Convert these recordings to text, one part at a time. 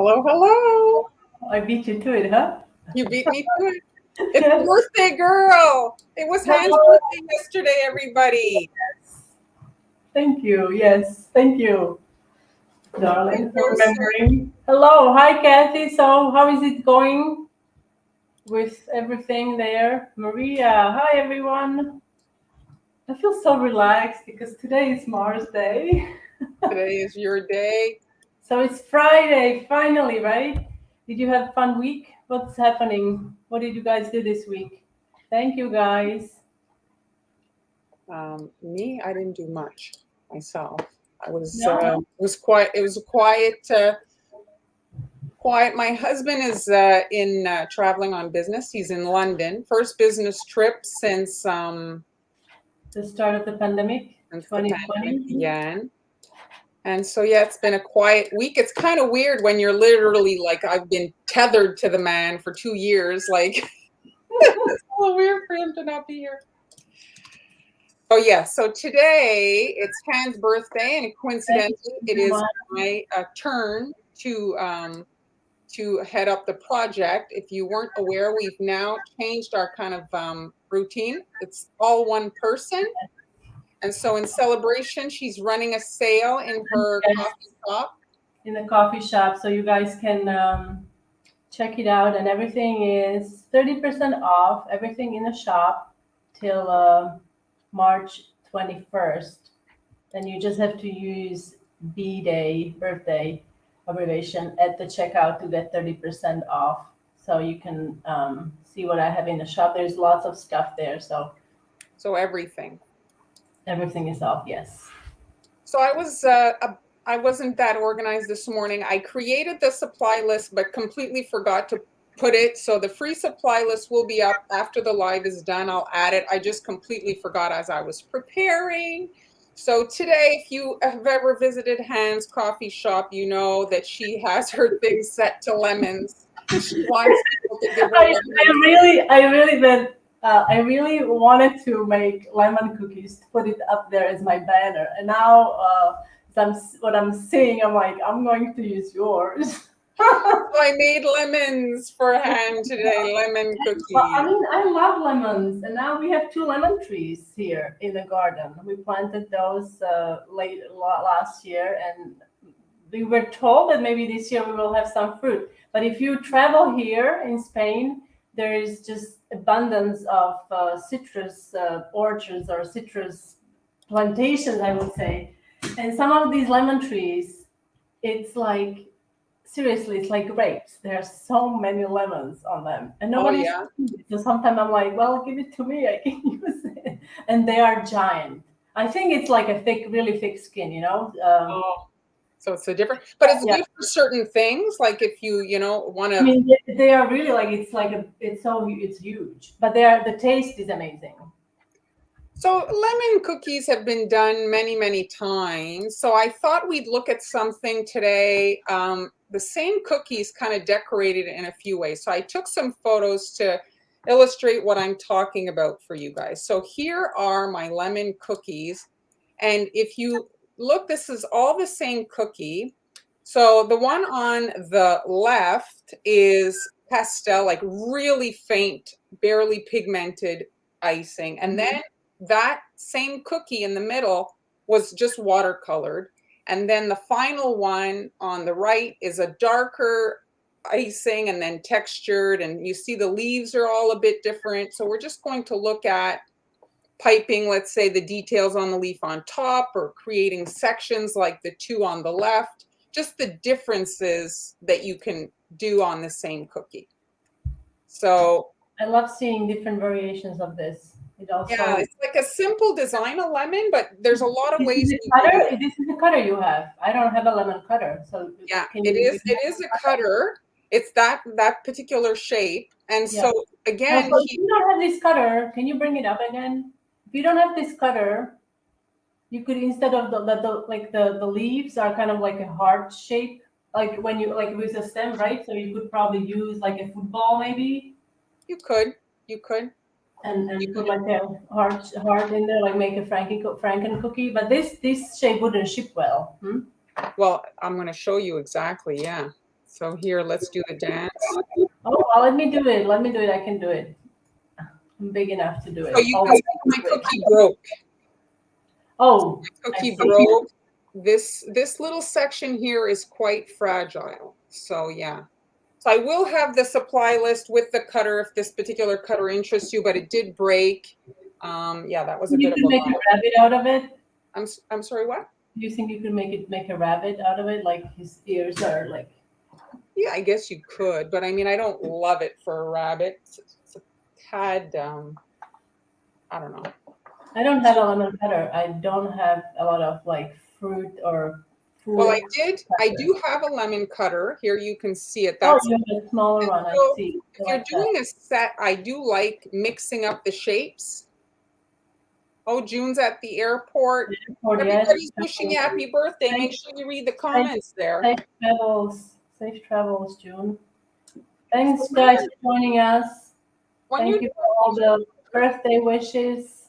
Hello, hello. I beat you to it, huh? You beat me to it. It's Yes. birthday girl. It was Hans' Hello. birthday yesterday, everybody. Thank you. Yes, thank you, Thank darling, for you so remembering. Hello. Hi, Kathy. So, how is it going with everything there? Maria. Hi, everyone. I feel so relaxed because today is Mars Day. Today is your day. So, it's Friday, finally, right? Did you have a fun week? What's happening? What did you guys do this week? Thank you, guys. Me, I didn't do much myself. I was No? was quiet. It was a quiet. My husband is in traveling on business. He's in London. First business trip The start of the pandemic, since the pandemic 2020. began. And so, yeah, it's been a quiet week. It's kind of weird when you're literally like, I've been tethered to the man for 2 years. Like, it's a little weird for him to not be here. Oh, yeah. So today it's Han's birthday, and coincidentally, it is my turn to head up the project. If you weren't aware, we've now changed our kind of routine. It's all one person. And so in celebration, she's running a sale in her coffee shop. In the coffee shop, so you guys can check it out. And everything is 30% off, everything in the shop till March 21st. Then you just have to use B Day, birthday abbreviation, at the checkout to get 30% off. So you can see what I have in the shop. There's lots of stuff there. So everything. everything is off, yes. So I wasn't that organized this morning. I created the supply list, but completely forgot to put it. So the free supply list will be up after the live is done. I'll add it. I just completely forgot as I was preparing. So today, if you have ever visited Han's coffee shop, you know that she has her things set to lemons. She wants people to give her lemons. I really wanted to make lemon cookies to put it up there as my banner, and now what I'm seeing, I'm like, I'm going to use yours. So I made lemons for Han today, lemon Well, I cookies. mean, I love lemons, and now we have 2 lemon trees here in the garden. We planted those last year, and we were told that maybe this year we will have some fruit. But if you travel here in Spain, there is just abundance of citrus orchards or citrus plantations, I would say. And some of these lemon trees, it's like, seriously, it's like grapes. There are so many lemons on them, and Oh nobody's. yeah. So sometimes I'm like, well, give it to me. I can use it. And they are giant. I think it's like a thick, really thick skin, you know. Oh, so it's a different, but it's Yeah. good for certain things. Like if you want I to. mean, they are really like, it's huge, but the taste is amazing. So lemon cookies have been done many, many times. So I thought we'd look at something today. The same cookies kind of decorated in a few ways. So I took some photos to illustrate what I'm talking about for you guys. So here are my lemon cookies. And if you look, this is all the same cookie. So the one on the left is pastel, like really faint, barely pigmented icing. And then that same cookie in the middle was just watercolored. And then the final one on the right is a darker icing and then textured. And you see the leaves are all a bit different. So we're just going to look at piping, let's say, the details on the leaf on top, or creating sections like the two on the left, just the differences that you can do on the same cookie. So I love seeing different variations of this. It also, yeah, it's like a simple design of lemon, but there's a lot of ways this is to a do cutter. it. This is a cutter you have. I don't have a lemon cutter, so Yeah, can it you is. It is a cutter. It's that particular shape, and Yeah. so again, Also, if you don't have this cutter, can you bring it up again? If you don't have this cutter, you could, instead of the leaves are kind of like a heart shape, like when you like with a stem, right? So you could probably use like a football maybe, you could. and You put could. like a heart in there, like make a Franken cookie. But this shape wouldn't ship well. Well, I'm going to show you exactly. Yeah. So here, let's do the dance. Oh, well, let me do it. Let me do it. I can do it. I'm big enough to do it. So you can see my cookie broke. Oh, Cookie broke. This little section here is quite fragile. So yeah. So I will have the supply list with the cutter if this particular cutter interests you, but it did break. Yeah, that was a you bit of could a make a bummer. rabbit out of it. I'm sorry, what? Do you think you could make a rabbit out of it? Like his ears are like. Yeah, I guess you could, but I mean, I don't love it for a rabbit. It's a tad, I don't know. I don't have a lemon cutter. I don't have a lot of like fruit or food. Well, I do have a lemon cutter. Here you can see it. Oh, That's you have a smaller one. I so see. if you're doing a set, I do like mixing up the shapes. Oh, June's at the airport. Everybody's wishing you happy birthday. Make sure you read the comments there. Safe travels. Safe travels, June. Thanks, guys, for joining us. Thank you for all the birthday wishes.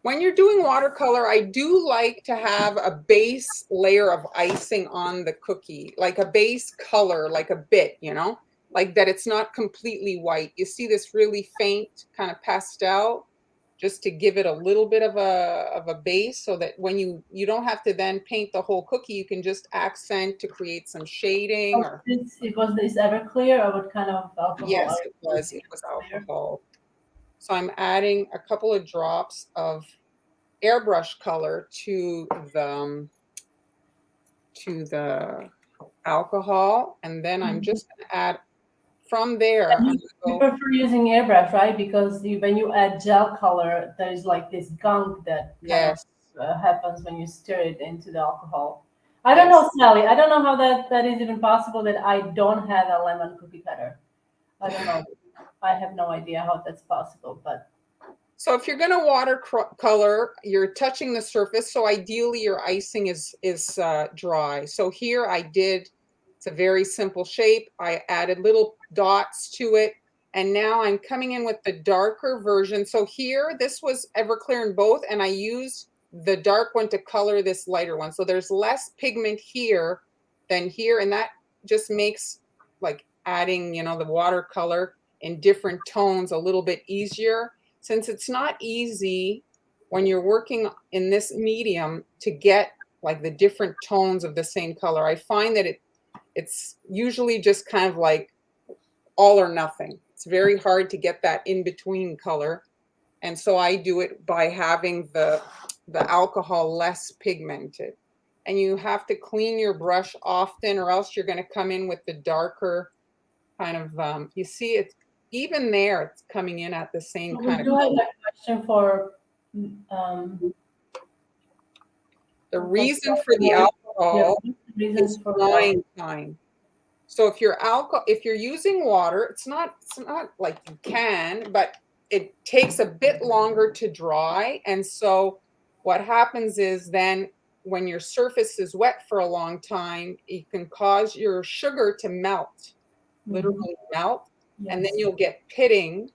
When you're doing watercolor, I do like to have a base layer of icing on the cookie, like a base color, like a bit, you know, like that it's not completely white. You see this really faint kind of pastel, just to give it a little bit of a base so that when you don't have to then paint the whole cookie, you can just accent to create some shading. Or Was this Everclear or what kind of alcohol? Yes, it was alcohol. So I'm adding a couple of drops of airbrush color to the alcohol, and then I'm just going to add from there. You prefer using airbrush, right? Because when you add gel color, there's like this gunk that kind of happens when you stir it into the alcohol. I don't know, Sally. I don't know how that is even possible that I don't have a lemon cookie cutter. I don't know. I have no idea how that's possible, but. So if you're going to watercolor, you're touching the surface. So ideally your icing is dry. So here it's a very simple shape. I added little dots to it. And now I'm coming in with the darker version. So here, this was Everclear in both, and I used the dark one to color this lighter one. So there's less pigment here than here. And that just makes like adding, you know, the watercolor in different tones a little bit easier. Since it's not easy when you're working in this medium to get like the different tones of the same color, I find that it's usually just kind of like all or nothing. It's very hard to get that in-between color. And so I do it by having the alcohol less pigmented. And you have to clean your brush often, or else you're going to come in with the darker kind of, you see it's even there, it's coming in at the same kind of color. We do have a question for the reason for the alcohol is drying time. So if you're using water, it's not like you can, but it takes a bit longer to dry. And so what happens is then when your surface is wet for a long time, it can cause your sugar to melt, literally melt. Yes. And then you'll get pitting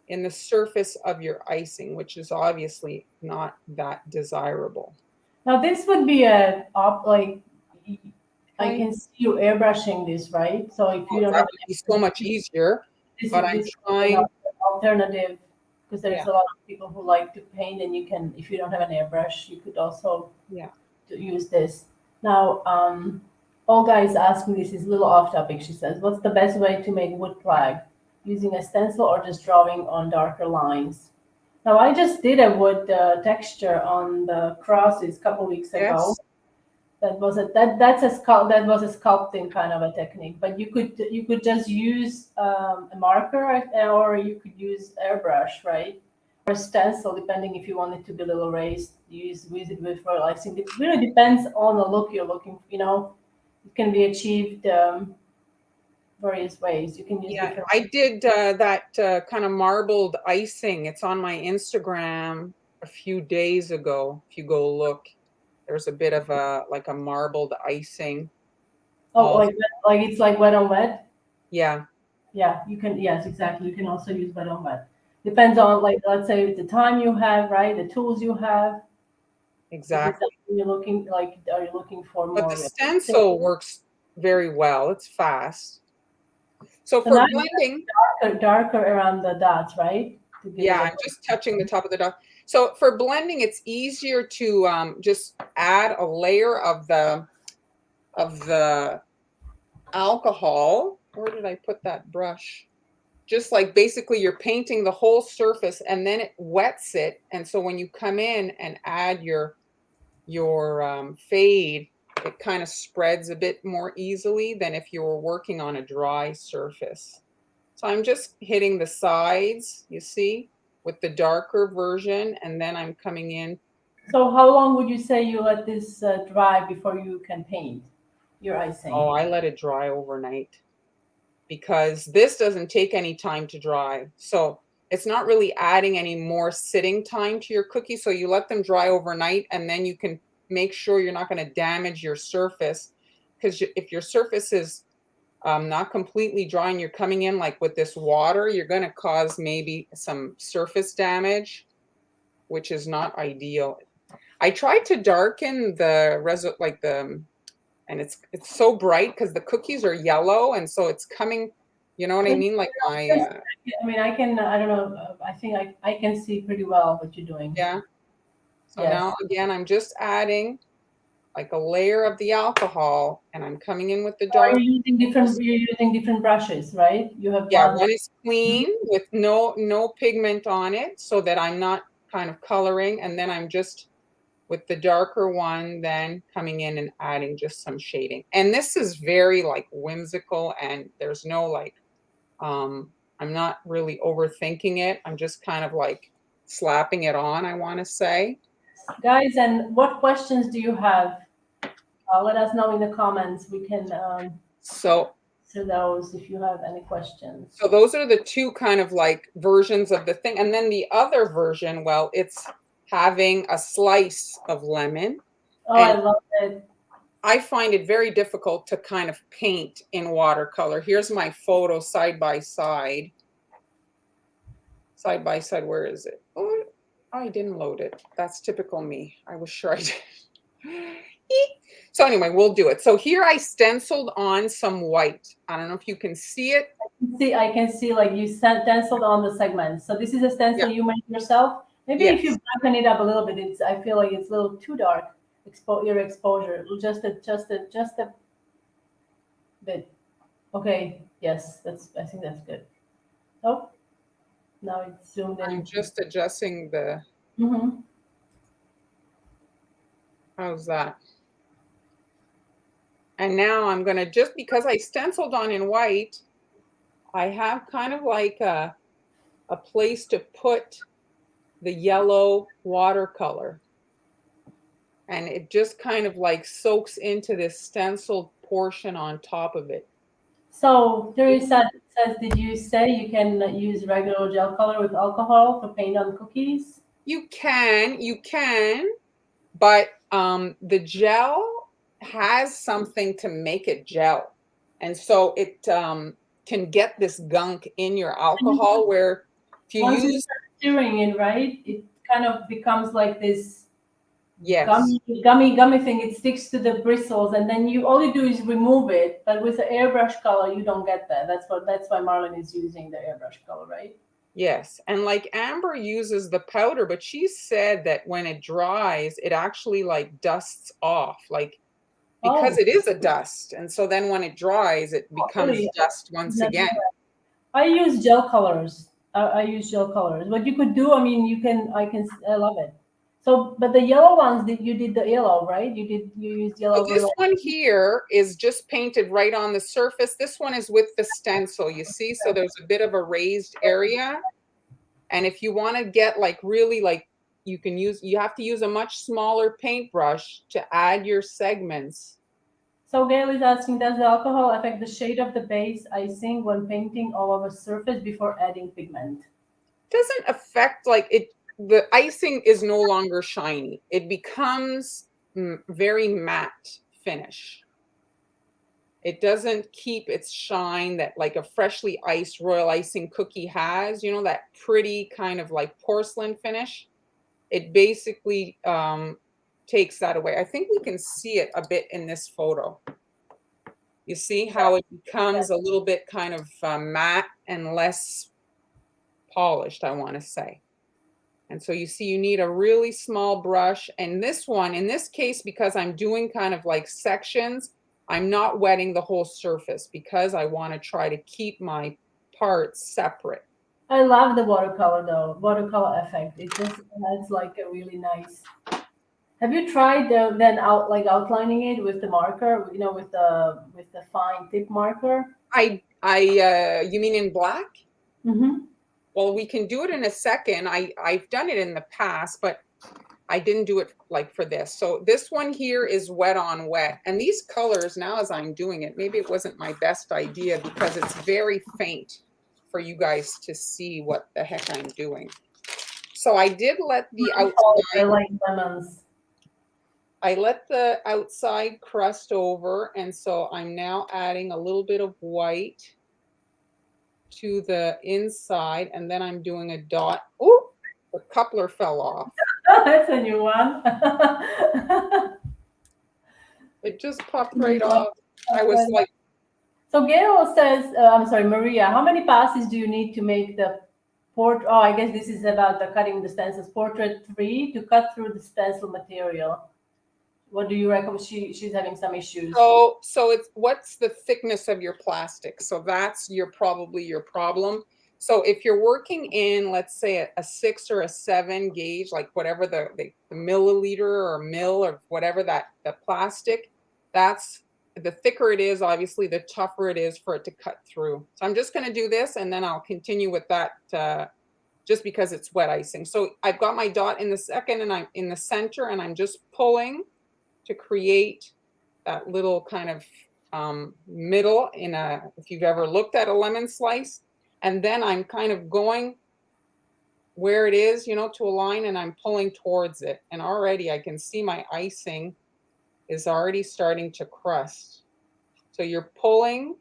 in the surface of your icing, which is obviously not that desirable. Now this would be I can see you airbrushing this, right? So if you don't that would be so much easier. But I'm trying alternative, because there's a lot of people who like to paint, and you can, if you don't have an airbrush, you could also use this. Now, Olga is asking, this is a little off topic. She says, what's the best way to make wood flag? Using a stencil or just drawing on darker lines? Now, I just did a wood texture on the crosses a couple weeks ago. That was a sculpting kind of a technique. But you could just use a marker, or you could use airbrush, right? Or a stencil, depending if you want it to be a little raised. Use it with royal icing. It really depends on the look you're looking for. You know, it can be achieved various ways. You can use different. I did that kind of marbled icing. It's on my Instagram a few days ago. If you go look, there's a bit of a marbled icing. Oh, like it's like wet on wet? Yeah. Yeah, you can. Yes, exactly. You can also use wet on wet. Depends on, like, let's say the time you have, right? The tools you have. Exactly. You're looking, like, are you looking for more? But the stencil works very well. It's fast. So So now for blending, darker around the dots, right? To give it yeah, a I'm just touching the top of the dot. So for blending, it's easier to just add a layer of the alcohol. Where did I put that brush? Just like basically you're painting the whole surface and then it wets it. And so when you come in and add your fade, it kind of spreads a bit more easily than if you were working on a dry surface. So I'm just hitting the sides, you see, with the darker version, and then I'm coming in. So how long would you say you let this dry before you can paint your icing? Oh, I let it dry overnight because this doesn't take any time to dry. So it's not really adding any more sitting time to your cookies. So you let them dry overnight and then you can make sure you're not going to damage your surface. Because if your surface is not completely dry and you're coming in like with this water, you're going to cause maybe some surface damage, which is not ideal. I tried to darken the and it's so bright because the cookies are yellow and so it's coming, you know what I mean? Like my I mean, I don't know. I think I can see pretty well what you're doing. yeah. So Yes. now again, I'm just adding like a layer of the alcohol and I'm coming in with the Are dark. you using different brushes, right? You have Yeah, one. one is clean with no pigment on it so that I'm not kind of coloring, and then I'm just with the darker one then coming in and adding just some shading. And this is very like whimsical and there's no like I'm not really overthinking it. I'm just kind of like slapping it on, I want to say. Guys, and what questions do you have? Let us know in the comments. We can So answer those if you have any questions. so those are the two kind of like versions of the thing. And then the other version, well, it's having a slice of lemon. Oh, I And love it. I find it very difficult to kind of paint in watercolor. Here's my photo side by side. Side by side, where is it? Oh, I didn't load it. That's typical me. I was sure I did. So anyway, we'll do it. So here I stenciled on some white. I don't know if you can see it. See, I can see like you stenciled on the segments. So this is a Yeah. stencil you made yourself. Maybe if Yes. you darken it up a little bit, I feel like it's a little too dark. Your exposure, just a bit. Okay. Yes, I think that's good. Oh, now it's zoomed I'm in. just adjusting the, Mm-hmm. how's that? And now I'm going to, just because I stenciled on in white, I have kind of like a place to put the yellow watercolor. And it just kind of like soaks into this stenciled portion on top of it. So Teresa says, did you say you can use regular gel color with alcohol to paint on cookies? You can, but the gel has something to make it gel. And so it can get this gunk in your alcohol where if you Once you use, start stirring it, right, it kind of becomes like this yes, gummy thing. It sticks to the bristles, and then all you do is remove it. But with the airbrush color, you don't get that. That's why Marlon is using the airbrush color, right? yes. And like Amber uses the powder, but she said that when it dries, it actually like dusts off, like because Oh, it is a dust. And so then when it dries, it becomes really? dust once again. I use gel colors. I use gel colors. What you could do, I mean, I love it. So, but the yellow ones, you did the yellow, right? You used So yellow this real. one here is just painted right on the surface. This one is with the stencil, you see? So there's a bit of a raised area. And if you want to get like really like, you have to use a much smaller paintbrush to add your segments. So Gail is asking, does the alcohol affect the shade of the base icing when painting all over surface before adding pigment? Doesn't affect like it, the icing is no longer shiny. It becomes very matte finish. It doesn't keep its shine that like a freshly iced royal icing cookie has, you know, that pretty kind of like porcelain finish. It basically takes that away. I think we can see it a bit in this photo. You see how it becomes a little bit kind of matte and less polished, I want to say. And so you see you need a really small brush. And this one, in this case, because I'm doing kind of like sections, I'm not wetting the whole surface because I want to try to keep my parts separate. I love the watercolor though, watercolor effect. It just adds like a really nice. Have you tried then outlining it with the marker, with the fine tip marker? You mean in black? Mm-hmm. Well, we can do it in a second. I've done it in the past, but I didn't do it like for this. So this one here is wet on wet. And these colors, now as I'm doing it, maybe it wasn't my best idea because it's very faint for you guys to see what the heck I'm doing. So I did let the I outside, like lemons. I let the outside crust over. And so I'm now adding a little bit of white to the inside. And then I'm doing a dot. Oh, the coupler fell off. That's a new one. It just popped right off. I was like, So Gail says, I'm sorry, Maria, how many passes do you need to make the port? Oh, I guess this is about the cutting the stencils. Portrait 3 to cut through the stencil material. What do you recommend? She's having some issues. so it's what's the thickness of your plastic? So that's probably your problem. So if you're working in, let's say a 6 or a 7 gauge, like whatever the milliliter or mil or whatever the plastic, that's the thicker it is, obviously, the tougher it is for it to cut through. So I'm just going to do this and then I'll continue with that just because it's wet icing. So I've got my dot in the second and I'm in the center and I'm just pulling to create that little kind of middle if you've ever looked at a lemon slice. And then I'm kind of going where it is, to a line, and I'm pulling towards it. And already I can see my icing is already starting to crust. So you're pulling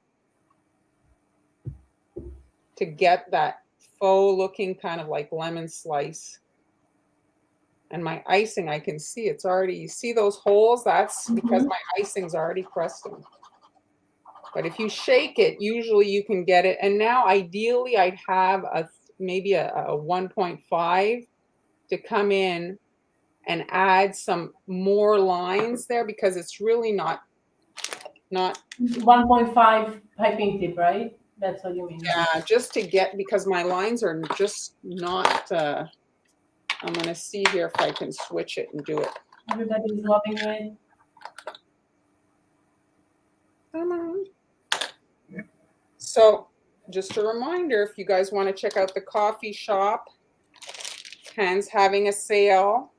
to get that faux looking kind of like lemon slice. And my icing, I can see it's already, you see those holes? That's because my icing's already crusting. But if you shake it, usually you can get it. And now ideally I'd have maybe a 1.5 to come in and add some more lines there because it's really not 1.5 piping tip, right? That's what you mean. Yeah, just to get, because my lines are just not, I'm going to see here if I can switch it and do it. Everybody's loving it. Come on. So just a reminder, if you guys want to check out the coffee shop, Ken's having a sale.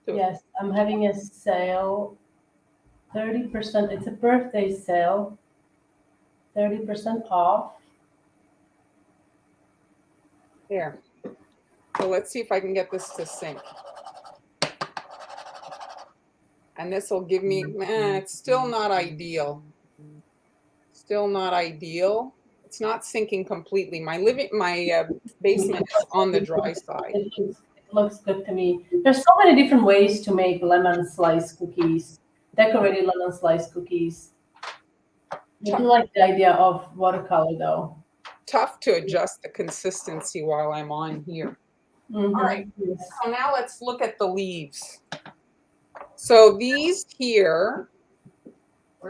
Yes, I'm having a sale, 30%. It's a birthday sale, 30% off. There. So let's see if I can get this to sync. And this will give me, it's still not ideal. Still not ideal. It's not syncing completely. My basement is on the dry side. It looks good to me. There's so many different ways to make lemon slice cookies, decorated lemon slice cookies. I do like the idea of watercolor though. Tough to adjust the consistency while I'm on here. Mm-hmm. All right, so now let's look at the leaves. So these here.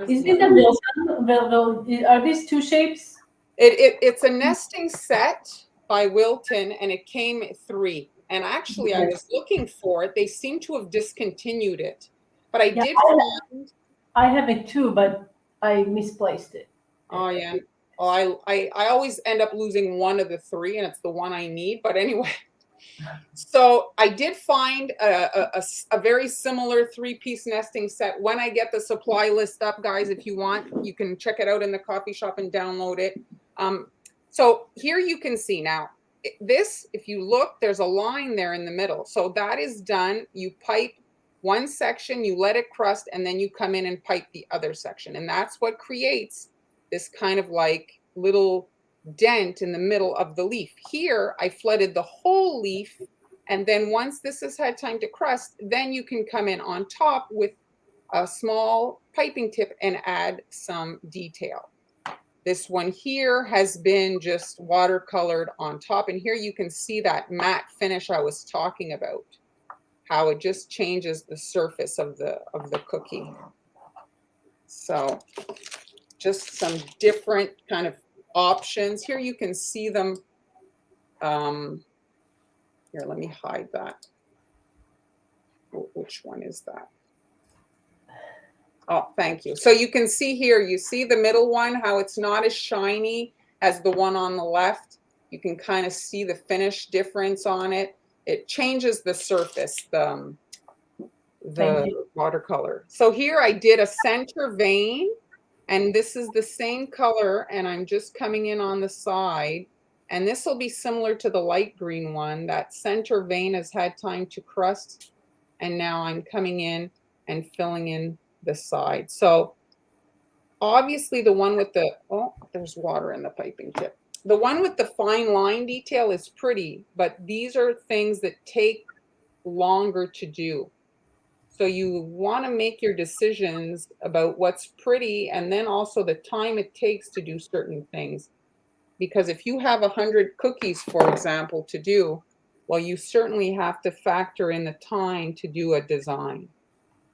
Is this a Wilton? Are these two shapes? It's a nesting set by Wilton, and it came 3. And actually, I was looking for it. They seem to have discontinued it, but I did find. I have it too, but I misplaced it. Oh yeah. Oh, I always end up losing one of the 3, and it's the one I need. But anyway. So I did find a very similar 3-piece nesting set. When I get the supply list up, guys, if you want, you can check it out in the coffee shop and download it. So here you can see now, this, if you look, there's a line there in the middle. So that is done. You pipe one section, you let it crust, and then you come in and pipe the other section. And that's what creates this kind of like little dent in the middle of the leaf. Here, I flooded the whole leaf, and then once this has had time to crust, then you can come in on top with a small piping tip and add some detail. This one here has been just watercolored on top. And here you can see that matte finish I was talking about, how it just changes the surface of the cookie. So just some different kind of options. Here you can see them. Here, let me hide that. Which one is that? Oh, thank you. So you can see here, you see the middle one, how it's not as shiny as the one on the left. You can kind of see the finish difference on it. It changes the surface, the watercolor. So here I did a center vein, and this is the same color, and I'm just coming in on the side. And this will be similar to the light green one. That center vein has had time to crust, and now I'm coming in and filling in the side. So obviously the one with the, oh, there's water in the piping tip. The one with the fine line detail is pretty, but these are things that take longer to do. So you want to make your decisions about what's pretty, and then also the time it takes to do certain things. Because if you have 100 cookies, for example, to do, well, you certainly have to factor in the time to do a design.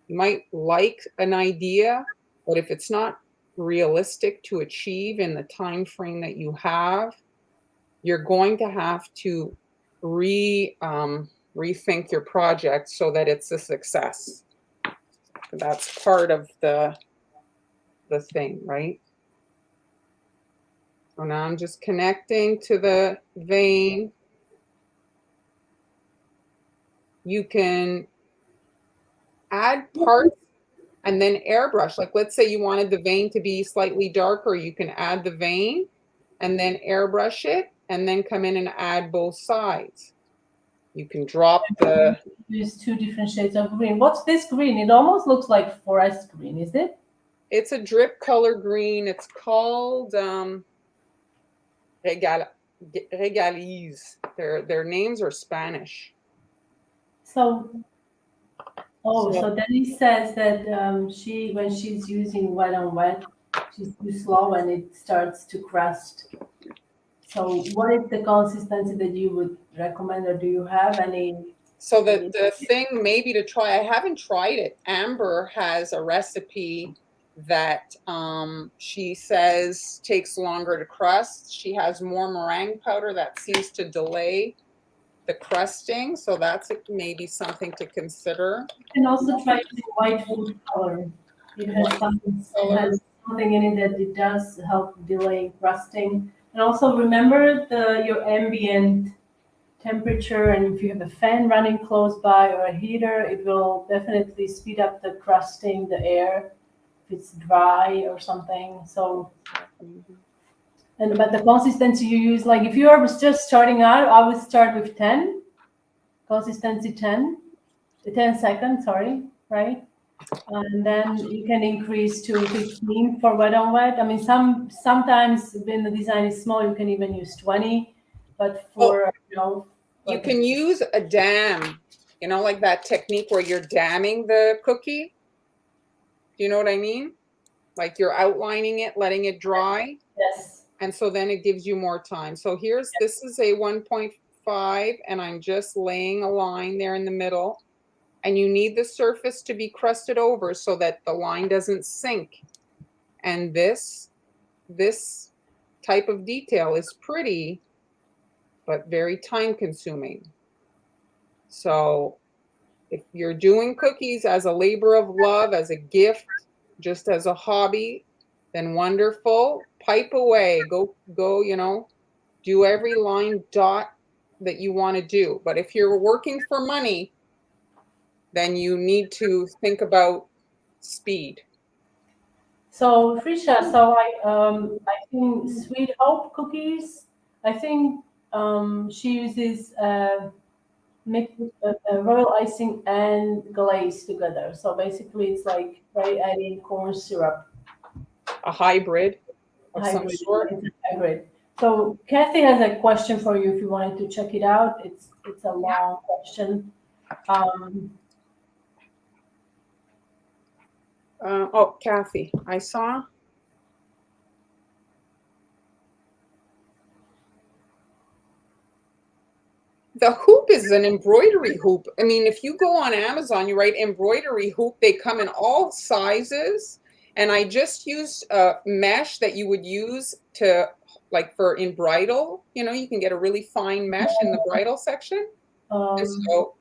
You might like an idea, but if it's not realistic to achieve in the time frame that you have, you're going to have to rethink your project so that it's a success. That's part of the thing, right? So now I'm just connecting to the vein. You can add parts and then airbrush. Like, let's say you wanted the vein to be slightly darker, you can add the vein and then airbrush it, and then come in and add both sides. You can drop the... There's two different shades of green. What's this green? It almost looks like forest green, is it? It's a drip color green. It's called Regaliz. Their names are Spanish. So, so then he says that when she's using wet on wet, she's too slow and it starts to crust. So what is the consistency that you would recommend, or do you have any? So the thing maybe to try, I haven't tried it. Amber has a recipe that she says takes longer to crust. She has more meringue powder that seems to delay the crusting. So that's maybe something to consider. You can also try using white food color. It has something in it that it does help delay crusting. And also remember your ambient temperature, and if you have a fan running close by or a heater, it will definitely speed up the crusting, the air, if it's dry or something. So, but the consistency you use, like if you are just starting out, I would start with 10, consistency 10 seconds, sorry, right? And then you can increase to 15 for wet on wet. I mean, sometimes when the design is small, you can even use 20, but for, you can use a dam, like that technique where you're damming the cookie. Do you know what I mean? Like you're outlining it, letting it dry. Yes. And so then it gives you more time. So this is a 1.5, and I'm just laying a line there in the middle. And you need the surface to be crusted over so that the line doesn't sink. And this type of detail is pretty, but very time consuming. So if you're doing cookies as a labor of love, as a gift, just as a hobby, then wonderful. Pipe away, go, do every line dot that you want to do. But if you're working for money, then you need to think about speed. So Frisha, I think Sweet Hope cookies. I think she uses royal icing and glaze together. So basically, it's like adding corn syrup. A hybrid of some sort. It's a hybrid. So Kathy has a question for you if you wanted to check it out. It's a long question. Oh, Kathy, I saw. The hoop is an embroidery hoop. I mean, if you go on Amazon, you write embroidery hoop, they come in all sizes. And I just used a mesh that you would use to, like, for in bridal, you can get a really fine mesh in the bridal section. And Um, so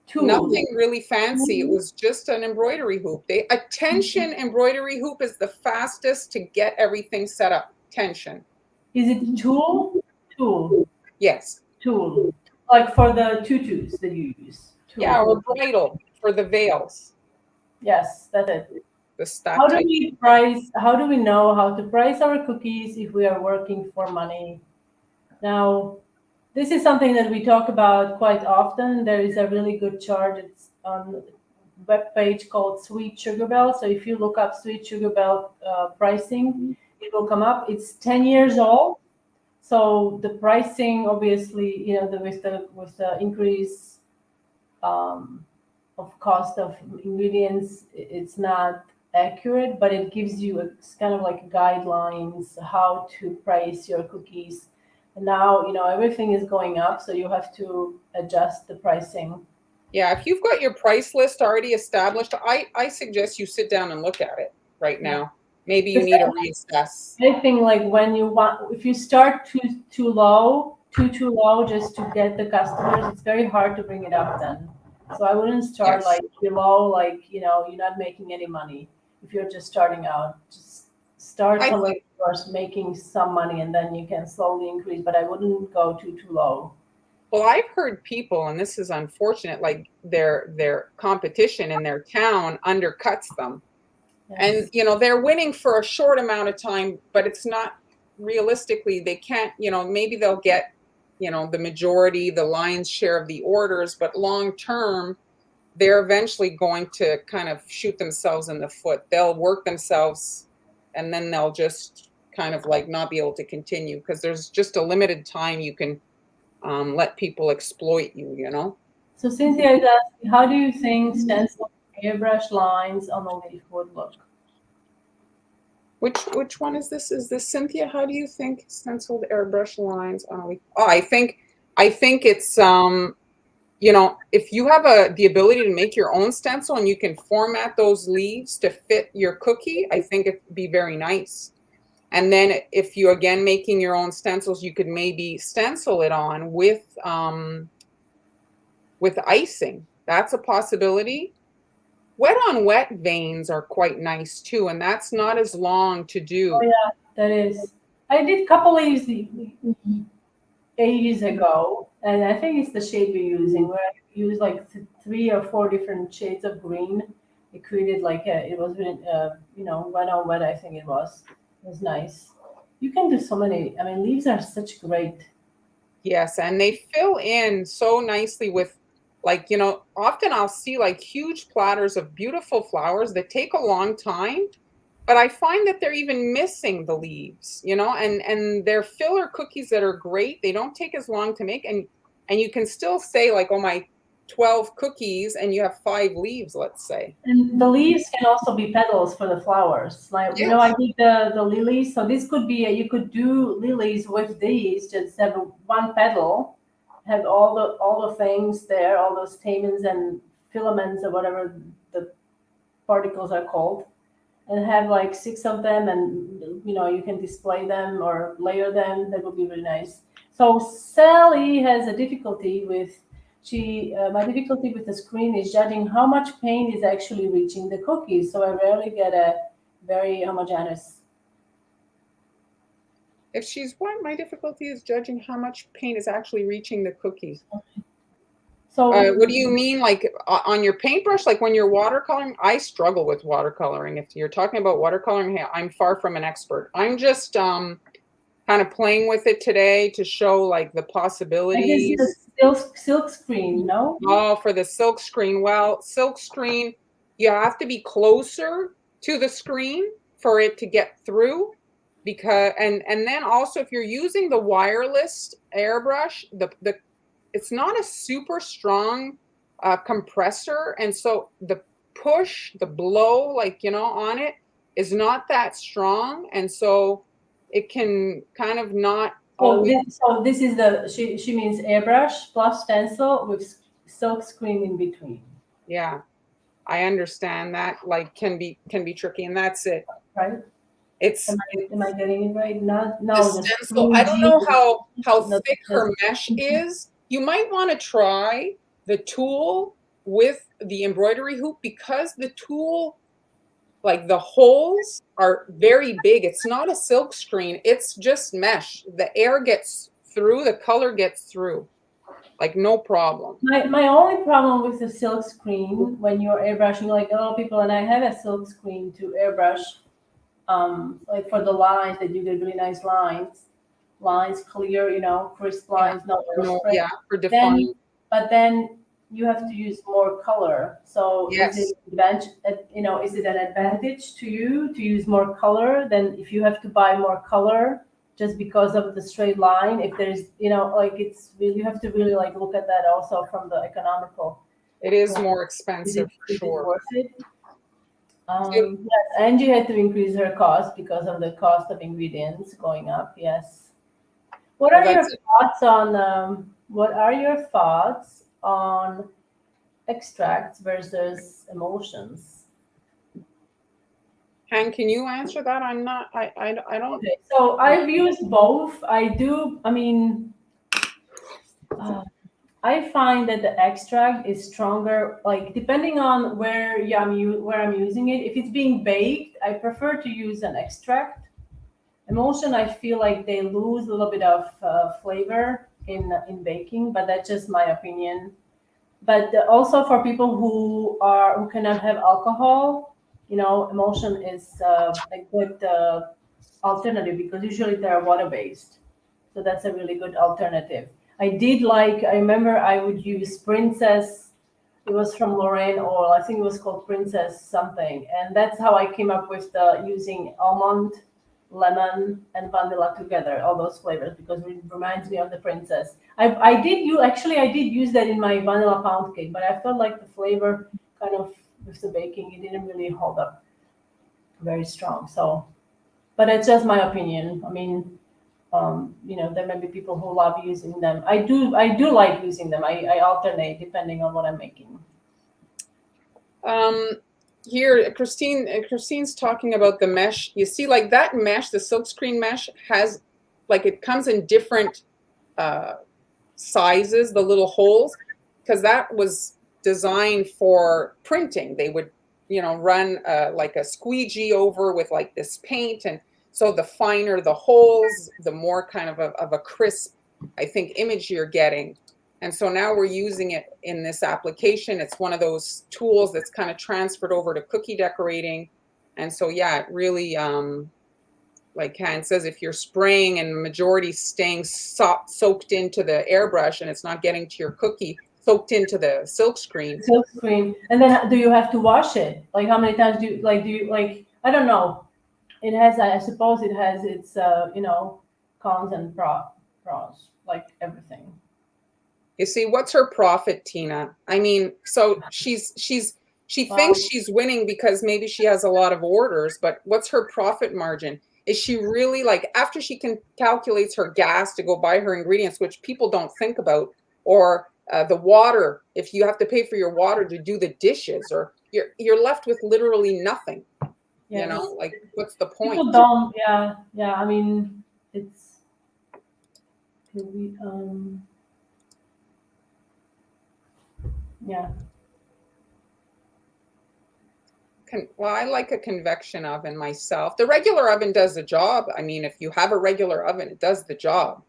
Tool. nothing really fancy. It was just an embroidery hoop. A tension embroidery hoop is the fastest to get everything set up. Tension. Is it tool? Tool. Yes. Tool. Like for the tutus that you use. Yeah, Tool. or bridal for the veils. Yes, that's it. That type. How do we know how to price our cookies if we are working for money? Now, this is something that we talk about quite often. There is a really good chart. It's on a web page called Sweet Sugar Bell. So if you look up Sweet Sugar Bell pricing, it will come up. It's 10 years old. So the pricing, obviously, with the increase um, of cost of ingredients, it's not accurate, but it gives you it's kind of like guidelines how to price your cookies. And now, everything is going up, so you have to adjust the pricing. Yeah, if you've got your price list already established, I suggest you sit down and look at it right Yeah. now. Maybe The you need to reassess. same thing, like when you want, if you start too low, too low, just to get the customers, it's very hard to bring it up then. So I wouldn't start Yes. like below, like you're not making any money if you're just starting out. Just start I somewhere first, making some money, and then you can slowly increase. But I wouldn't go too low. Well, I've heard people, and this is unfortunate, like their competition in their town undercuts them. And Yes. they're winning for a short amount of time, but it's not realistically, they can't, maybe they'll get, the majority, the lion's share of the orders, but long term, they're eventually going to kind of shoot themselves in the foot. They'll work themselves and then they'll just kind of like not be able to continue because there's just a limited time you can let people exploit you. So Cynthia is asking, how do you think stencil airbrush lines on a leaf would look? Which one is this? Is this Cynthia? How do you think stenciled airbrush lines on a leaf? Oh, I think it's if you have the ability to make your own stencil and you can format those leaves to fit your cookie, I think it'd be very nice. And then if you again making your own stencils, you could maybe stencil it on with icing. That's a possibility. Wet on wet veins are quite nice too, and that's not as long to Oh do. yeah, that is. I did couple leaves ages ago, and I think it's the shade you're using, where I use like 3 or 4 different shades of green. It created like it was wet on wet. I think it was. It was nice. You can do so many. I mean, leaves are such great. Yes, and they fill in so nicely with, like, often I'll see like huge platters of beautiful flowers that take a long time, but I find that they're even missing the leaves, and they're filler cookies that are great. They don't take as long to make, and you can still say like, oh, my 12 cookies, and you have 5 leaves, let's say. And the leaves can also be petals for the flowers. Like I Yes. did the lilies, so this could be you could do lilies with these. Just have one petal, have all the things there, all those stamens and filaments or whatever the particles are called, and have like 6 of them, and you can display them or layer them. That would be really nice. So Sally has a difficulty with she my difficulty with the screen is judging how much paint is actually reaching the cookies. So I rarely get a very homogeneous. If she's what? My difficulty is judging how much paint is actually reaching the cookies. So What do you mean, like on your paintbrush, like when you're watercoloring? I struggle with watercoloring. If you're talking about watercoloring, hey, I'm far from an expert. I'm just kind of playing with it today to show like the I guess the possibilities. silk screen, no? Oh, for the silk screen. Well, silk screen, you have to be closer to the screen for it to get through because and then also if you're using the wireless airbrush, it's not a super strong compressor, and so push, the blow, like, on it is not that strong. And so it can kind of not always, So this is the she means airbrush plus stencil with silk screen in between, yeah, I understand that, like, can be tricky, and that's it. right? It's Am I getting it right? Not the no the stencil. I don't know screen how not thick the her mesh is. You might want to try the tool with the embroidery hoop, because the tool, like, the holes are very big. It's not a silk screen, it's just mesh. The air gets through, the color gets through, like, no problem. my only problem with the silk screen when you're airbrushing, like a lot of people, and I have a silk screen to airbrush, like for the lines that you get really nice lines clear, crisp Yeah, lines, not no, overspray. yeah, for define. Then, but then you have to use more color. So Yes, is it an advantage to you to use more color than if you have to buy more color just because of the straight line? If there's, like it's really, you have to really like look at that also from the economical. it is Like, more is expensive it for is it sure. worth it? So, Yes, Angie had to increase her cost because of the cost of ingredients going up. Yes. What well, are your that's it. thoughts on extracts versus emulsions? Han, can you answer that? I'm not, I don't. Okay, so I've used both. Uh, I find that the extract is stronger, like depending on where I'm using it. If it's being baked, I prefer to use an extract. Emulsion, I feel like they lose a little bit of flavor in baking, but that's just my opinion. But also for people who cannot have alcohol, emulsion is a good alternative because usually they're water based, so that's a really good alternative. I remember I would use Princess. It was from Lorraine, or I think it was called Princess something, and that's how I came up with the using almond, lemon, and vanilla together, all those flavors, because it reminds me of the Princess. I did use that in my vanilla pound cake, but I felt like the flavor kind of with the baking, it didn't really hold up very strong. So, but it's just my opinion. I mean, there may be people who love using them. I do like using them. I alternate depending on what I'm making. Um, Here, Christine's talking about the mesh. You see, like, that mesh, the silkscreen mesh has, like, it comes in different uh, sizes, the little holes, because that was designed for printing. They would, run like a squeegee over with like this paint, and so the finer the holes, the more kind of a crisp, I think, image you're getting. And so now we're using it in this application. It's one of those tools that's kind of transferred over to cookie decorating. And so, yeah, it really, like Han says, if you're spraying and the majority staying soaked into the airbrush and it's not getting to your cookie, soaked into the silk screen. Silk screen. And then do you have to wash it? Like how many times do you I don't know. It has I suppose it has its cons and pros, like everything. You see, what's her profit, Tina? I mean, so she thinks Wow. she's winning because maybe she has a lot of orders, but what's her profit margin? Is she really, like, after she can calculates her gas to go buy her ingredients, which people don't think about, or the water, if you have to pay for your water to do the dishes, or you're left with literally nothing. Yes. Like, what's the point? People don't, yeah, yeah. I mean it's yeah. Well, I like a convection oven myself. The regular oven does the job. I mean, if you have a regular oven, it does the job.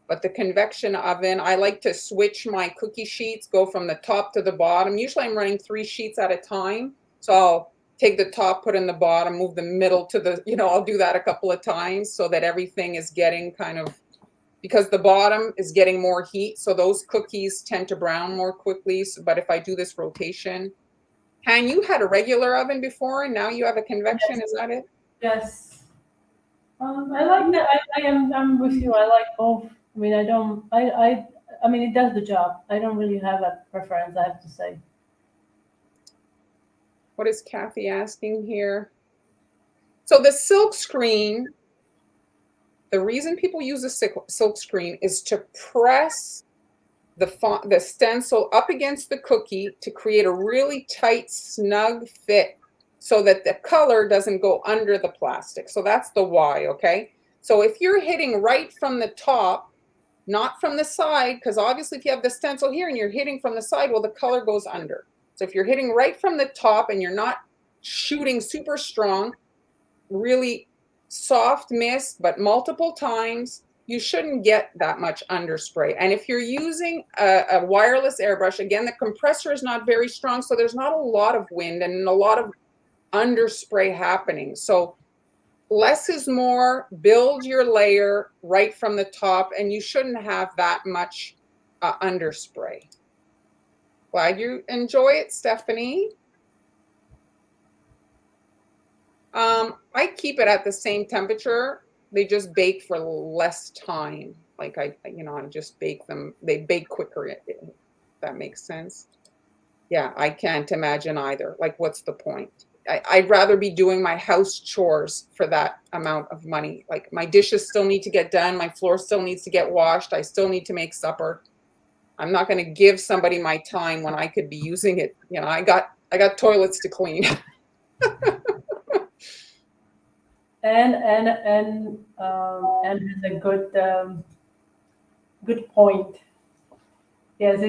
But the convection oven, I like to switch my cookie sheets, go from the top to the bottom. Usually I'm running 3 sheets at a time. So I'll take the top, put in the bottom, move the middle to the, I'll do that a couple of times so that everything is getting kind of, because the bottom is getting more heat. So those cookies tend to brown more quickly. So, but if I do this rotation, Han, you had a regular oven before, and now you have a convection. Yes. Is that it? Yes. I like that. I'm with you. I like both. I mean, I don't. I mean, it does the job. I don't really have a preference. I have to say. What is Kathy asking here? So the silk screen, the reason people use a silk screen is to press the stencil up against the cookie to create a really tight, snug fit so that the color doesn't go under the plastic. So that's the why, okay? So if you're hitting right from the top, not from the side, because obviously if you have the stencil here and you're hitting from the side, well, the color goes under. So if you're hitting right from the top and you're not shooting super strong, really soft mist, but multiple times, you shouldn't get that much underspray. And if you're using a wireless airbrush, again, the compressor is not very strong, so there's not a lot of wind and a lot of underspray happening. So less is more. Build your layer right from the top, and you shouldn't have that much underspray. Glad you enjoy it, Stephanie. I keep it at the same temperature. They just bake for less time. Like I just bake them. They bake quicker. If that makes sense. Yeah, I can't imagine either. Like, what's the point? I'd rather be doing my house chores for that amount of money. Like, my dishes still need to get done. My floor still needs to get washed. I still need to make supper. I'm not going to give somebody my time when I could be using it. You know, I got toilets to clean. And has a good point. Yes.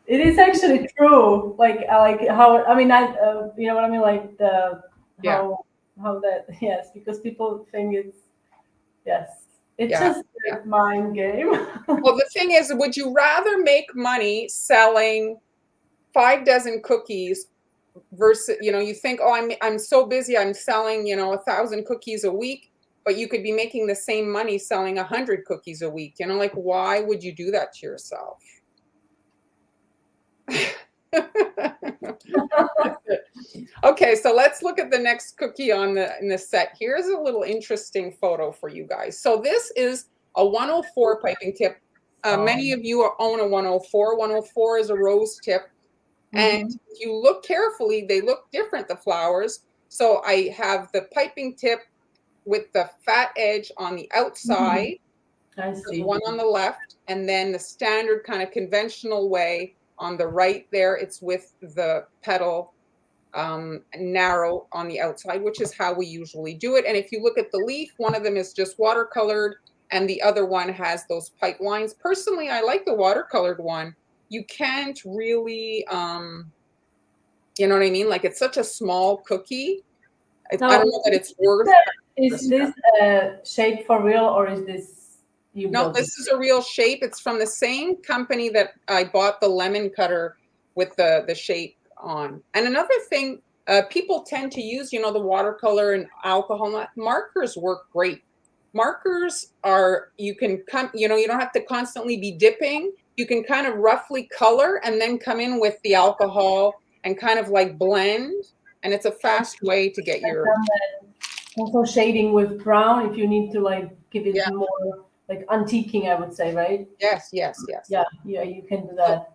It is actually true. Like how, I mean, you know what I mean, like the Yeah. how that, yes, because people think it's Yeah. just a mind game. Well, the thing is, would you rather make money selling 5 dozen cookies versus, you think, oh, I'm so busy, I'm selling, 1,000 cookies a week, but you could be making the same money selling 100 cookies a week. Like, why would you do that to yourself? Okay, so let's look at the next cookie in the set. Here's a little interesting photo for you guys. So this is a 104 piping tip. Many of you own a 104. 104 is a rose tip. And if you look carefully, they look different, the flowers. So I have the piping tip with the fat edge on the outside, I see. the one on the left, and then the standard kind of conventional way on the right there, it's with the petal narrow on the outside, which is how we usually do it. And if you look at the leaf, one of them is just watercolored and the other one has those pipe lines. Personally, I like the watercolored one. You can't really, you know what I mean? Like, it's such a small cookie. I don't know that it's worth. Is this shape for real, or is this you No, built this is a real shape. It's from the same company that I bought the lemon cutter with the shape on. And another thing, people tend to use, the watercolor and alcohol. Markers work great. Markers are, you can come, you don't have to constantly be dipping. You can kind of roughly color and then come in with the alcohol and kind of like blend. And it's a fast way to get your. Also shading with brown if you need to like give it more like antiquing, I would say, right? Yes. Yeah, you can do that.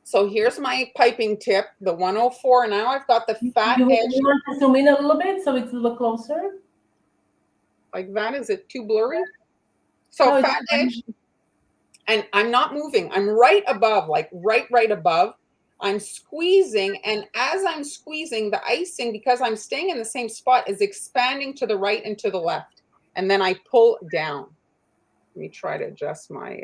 So here's my piping tip, the 104. Now I've got the fat edge. You want to zoom in a little bit so it's a little closer? Like that? Is it too blurry? So fat edge. And I'm not moving. I'm right above, like right above. I'm squeezing. And as I'm squeezing, the icing, because I'm staying in the same spot, is expanding to the right and to the left. And then I pull down. Let me try to adjust my...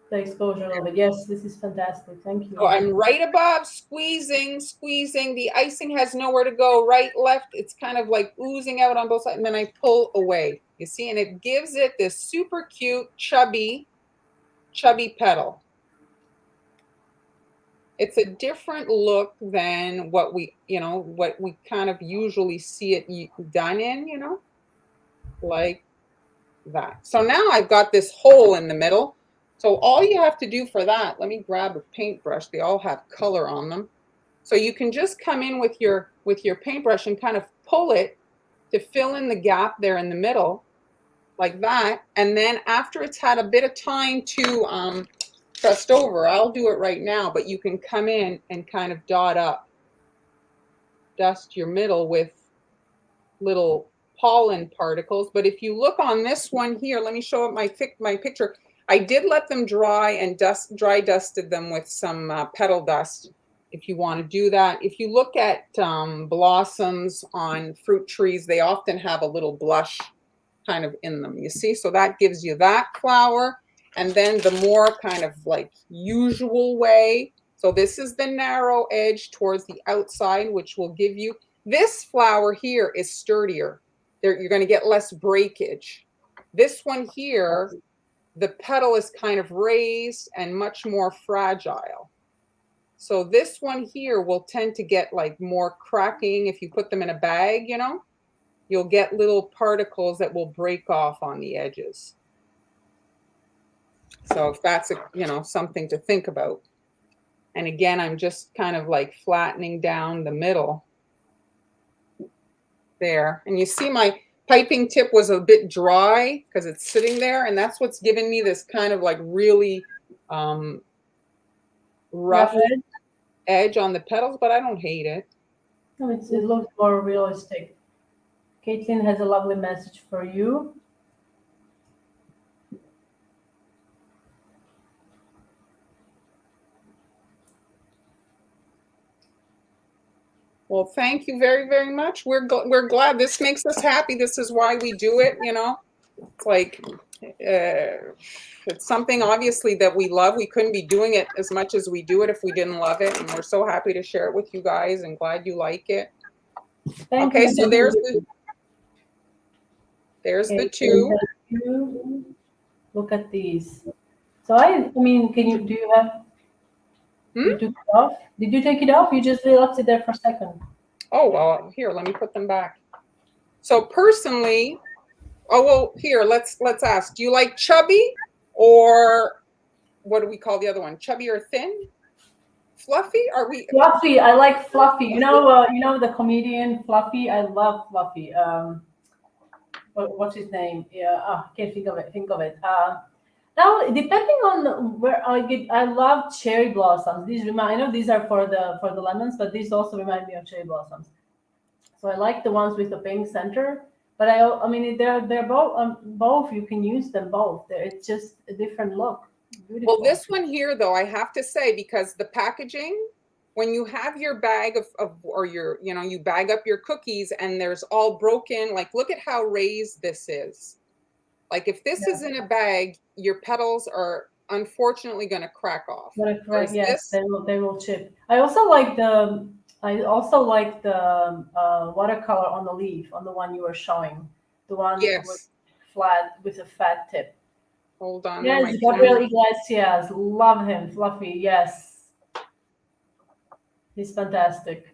the exposure a little bit. Yes, this is fantastic. Thank you. So I'm right above, squeezing. The icing has nowhere to go, right, left. It's kind of like oozing out on both sides. And then I pull away, you see, and it gives it this super cute, chubby petal. It's a different look than what we kind of usually see it done in, like that. So now I've got this hole in the middle. So all you have to do for that, let me grab a paintbrush. They all have color on them. So you can just come in with your paintbrush and kind of pull it to fill in the gap there in the middle, like that. And then after it's had a bit of time to contrast over. I'll do it right now, but you can come in and kind of dust your middle with little pollen particles. But if you look on this one here, let me show up my picture. I did let them dry and dry dusted them with some petal dust if you want to do that. If you look at blossoms on fruit trees, they often have a little blush kind of in them, you see? So that gives you that flower. And then the more kind of like usual way. So this is the narrow edge towards the outside, which will give you, this flower here is sturdier. You're going to get less breakage. This one here, the petal is kind of raised and much more fragile. So this one here will tend to get like more cracking if you put them in a bag, you know, you'll get little particles that will break off on the edges. So if that's, you know, something to think about. And again, I'm just kind of like flattening down the middle there. And you see my piping tip was a bit dry because it's sitting there, and that's what's giving me this kind of like really rough edge on the petals, but I don't hate it. No, it looks more realistic. Caitlin has a lovely message for you. Well, thank you very, very much. We're glad. This makes us happy. This is why we do it, you know. It's like it's something obviously that we love. We couldn't be doing it as much as we do it if we didn't love it, and we're so happy to share it with you guys and glad you like it. Thank okay, you. So there's the two. Look at these. So I mean, do you have? You took it off? Did you take it off? You just left it there for a second. Oh, well, here, let me put them back. So personally, oh, well, here, let's ask, do you like chubby or what do we call the other one? Chubby or thin? Fluffy? Are we Fluffy? I like Fluffy. You know the comedian Fluffy? I love Fluffy. What's his name? Yeah, I can't think of it. Now, depending on where I love cherry blossoms. I know these are for the lemons, but these also remind me of cherry blossoms. So I like the ones with the pink center. But I mean, they're both. You can use them both. It's just a different look. Beautiful. Well, this one here, though, I have to say, because the packaging, when you have your bag or your, you know, you bag up your cookies and there's all broken, like, look at how raised this is. Like, if this is in a bag, your petals are unfortunately going to crack off. Yes, they will chip. I also like the watercolor on the leaf, on the one you were showing, the one with a flat tip. Hold on. Yes, Gabriel Iglesias, love him, Fluffy. Yes, he's fantastic.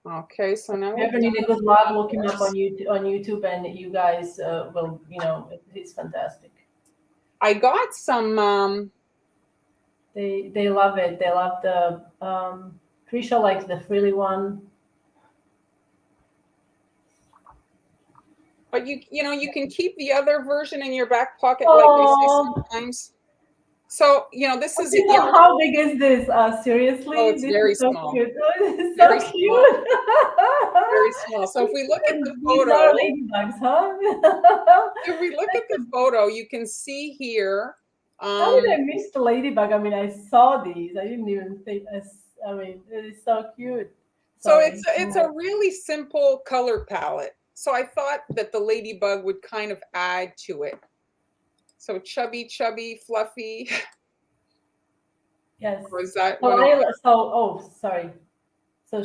Okay, so now if you ever need a good log, look him up on YouTube, and you guys will, you know, he's fantastic. I got some. They love it. They love the. Trisha likes the frilly one. But you know, you can keep the other version in your back pocket, like they say sometimes. So, you know, this is how big is this? Seriously? Oh, it's this very is so small. Cute. Oh, this is very so cute. Very small. So if we look at the photo, these are ladybugs, huh? if we look at the photo, you can see here. How did I miss the ladybug? I mean, I saw these. I didn't even think. I mean, it is so cute. Sorry. So it's a really simple color palette. So I thought that the ladybug would kind of add to it. So chubby, fluffy. Yes. Or is that sorry. So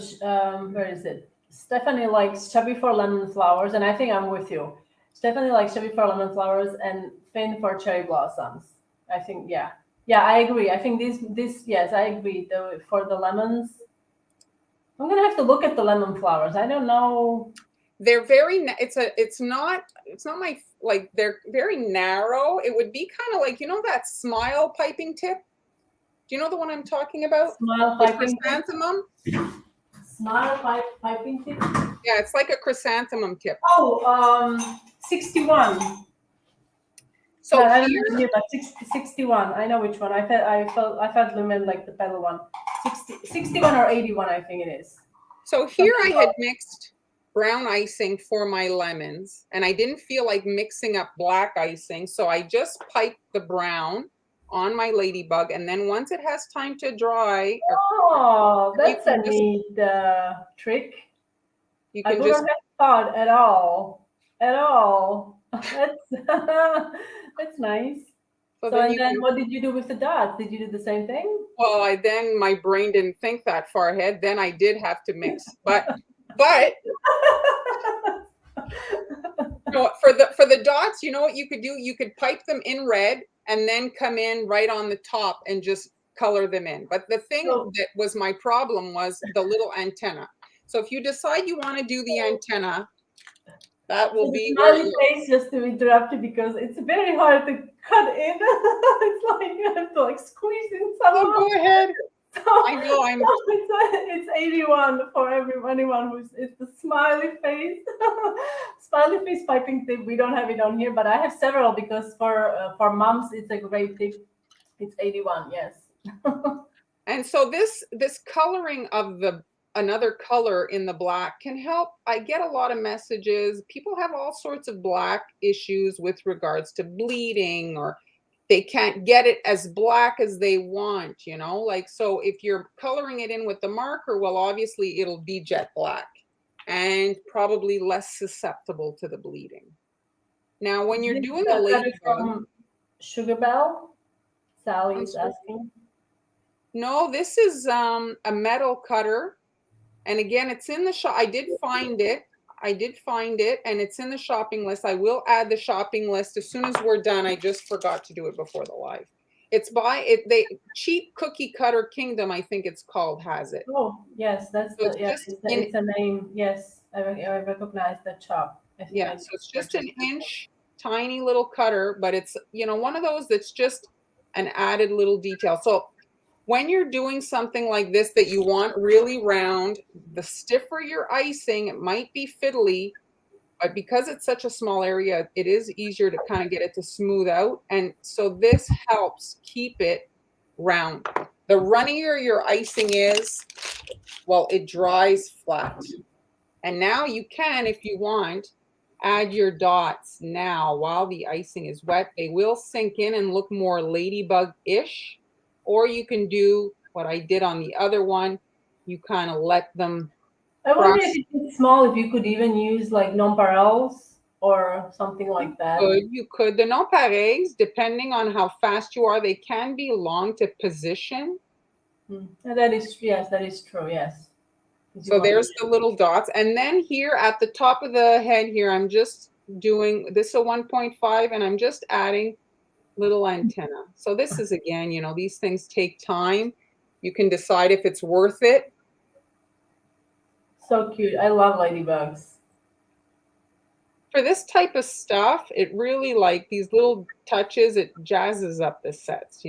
where is it? Stephanie likes chubby for lemon flowers, and I think I'm with you. Stephanie likes chubby for lemon flowers and thin for cherry blossoms. I think, yeah, I agree. I think this yes, I agree. For the lemons, I'm gonna have to look at the lemon flowers. I don't know. They're very. It's not my, like, they're very narrow. It would be kind of like, you know, that smile piping tip. Do you know the one I'm talking about? Smile piping chrysanthemum. Smile piping tip. Yeah, it's like a chrysanthemum tip. Oh, 61. So I don't here, know here, but 61. I know which one. I felt Lumen like the pedal one. 61 or 81, I think it is. so here Something I about had mixed brown icing for my lemons, and I didn't feel like mixing up black icing, so I just piped the brown on my ladybug, and then once it has time to dry, Oh, you that's can a just neat trick. you I can wouldn't just have thought at all. At all. That's that's nice. so So then and you then can. what did you do with the dots? Did you do the same thing? Well, I then my brain didn't think that far ahead. Then I did have to mix, but no, for the dots, you know what you could do? You could pipe them in red and then come in right on the top and just color them in. But the thing So that was my problem was the little antenna. So if you decide you want to do the antenna, that so will the be where smiley you. face, just to interrupt you because it's very hard to cut in. It's like you have to like squeeze in Oh, somehow. go ahead. So, I know I'm. it's 81 for anyone who's it's the smiley face. Smiley face piping tip. We don't have it on here, but I have several because for moms it's a great tip. It's 81. Yes. And so this coloring of the another color in the black can help. I get a lot of messages. People have all sorts of black issues with regards to bleeding, or they can't get it as black as they want, you know? Like, so if you're coloring it in with the marker, well, obviously it'll be jet black and probably less susceptible to the bleeding. Now, when you're This doing a got it ladybug, from Sugar Bell. Sally I'm is sorry. asking. No, this is a metal cutter. And again, it's in the shop. I did find it. And it's in the shopping list. I will add the shopping list as soon as we're done. I just forgot to do it before the live. It's by it. They Cheap Cookie Cutter Kingdom, I think it's called, has it. Oh, yes, that's So the it's yeah. just in. It's a name. Yes, I recognize the shop. I think Yeah, I so it's just purchased an it. inch, tiny little cutter, but it's one of those that's just an added little detail. So when you're doing something like this that you want really round, the stiffer your icing, it might be fiddly, but because it's such a small area, it is easier to kind of get it to smooth out. And so this helps keep it round. The runnier your icing is, well, it dries flat. And now you can, if you want, add your dots now while the icing is wet. They will sink in and look more ladybug-ish. Or you can do what I did on the other one. You kind of let them I wonder if brush. it's small, if you could even use like nonpareils or something like that. You could. The nonpareils, depending on how fast you are, they can be long to position. And that is yes, that is true. Yes, because you So want to. there's the little dots. And then here at the top of the head here, I'm just doing this a 1.5 and I'm just adding little antenna. So this is again, these things take time. You can decide if it's worth it. So cute. I love ladybugs. For this type of stuff, it really like these little touches, it jazzes up the sets.